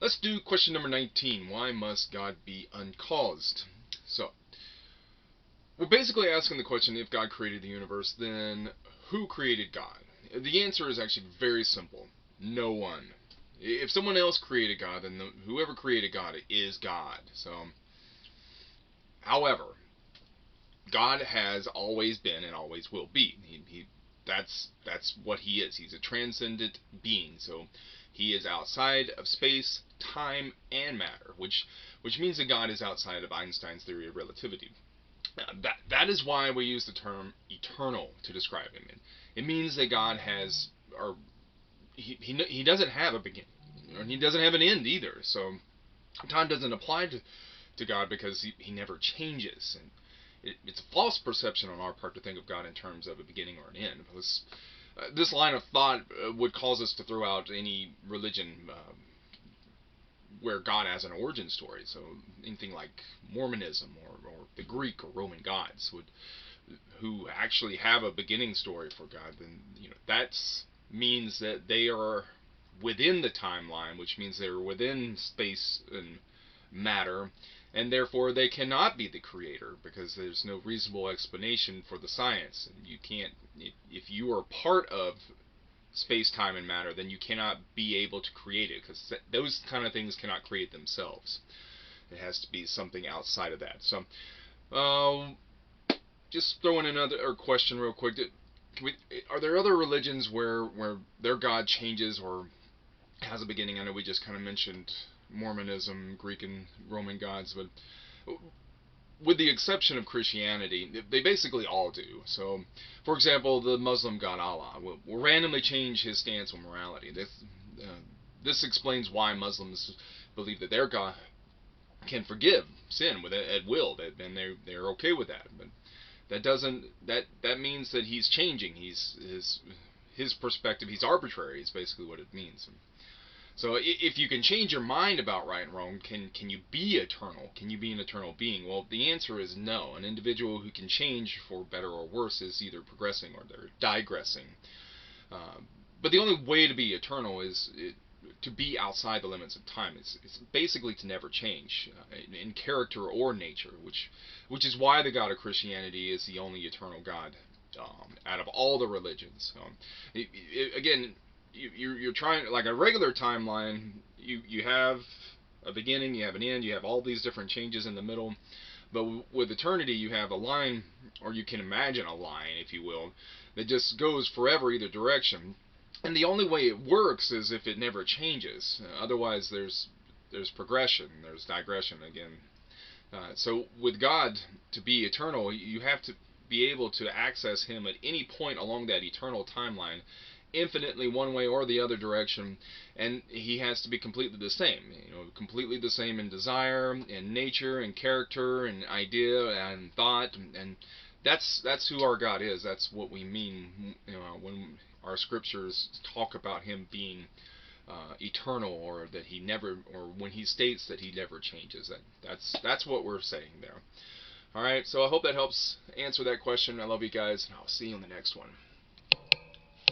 Let's do question number 19. Why must God be uncaused? So, we're basically asking the question, if God created the universe, then who created God? The answer is actually very simple. No one. If someone else created God, then whoever created God is God. So, however, God has always been and always will be. That's what he is. He's a transcendent being. So he is outside of space, time, and matter, which means that God is outside of Einstein's theory of relativity. That is why we use the term eternal to describe him. It means that God has, or he doesn't have a beginning, and he doesn't have an end either. So time doesn't apply to God because he never changes. And it's a false perception on our part to think of God in terms of a beginning or an end. This line of thought would cause us to throw out any religion where God has an origin story. So anything like Mormonism or the Greek or Roman gods who actually have a beginning story for God, then that means that they are within the timeline, which means they're within space and matter, and therefore they cannot be the creator because there's no reasonable explanation for the science. And you can't, if you are part of space, time, and matter, then you cannot be able to create it because those kind of things cannot create themselves. It has to be something outside of that. So, just throwing another question real quick. Are there other religions where their God changes or has a beginning? I know we just kind of mentioned Mormonism, Greek and Roman gods, but with the exception of Christianity, they basically all do. So, for example, the Muslim god Allah will randomly change his stance on morality. This explains why Muslims believe that their God can forgive sin at will, and they're okay with that. But that means that he's changing. His perspective. He's arbitrary. Is basically what it means. So if you can change your mind about right and wrong, can you be eternal? Can you be an eternal being? Well, the answer is no. An individual who can change for better or worse is either progressing or they're digressing. But the only way to be eternal is to be outside the limits of time. It's basically to never change in character or nature, which is why the God of Christianity is the only eternal God out of all the religions. Again, you're trying, like a regular timeline, you have a beginning, you have an end, you have all these different changes in the middle. But with eternity, you have a line, or you can imagine a line, if you will, that just goes forever either direction. And the only way it works is if it never changes. Otherwise, there's progression, there's digression again. So with God, to be eternal, you have to be able to access him at any point along that eternal timeline, infinitely one way or the other direction, and he has to be completely the same. Completely the same in desire, and nature, and character, and idea, and thought, and that's who our God is. That's what we mean when our scriptures talk about him being eternal, or that he never, or when he states that he never changes. That's what we're saying there. All right, so I hope that helps answer that question. I love you guys, and I'll see you on the next one.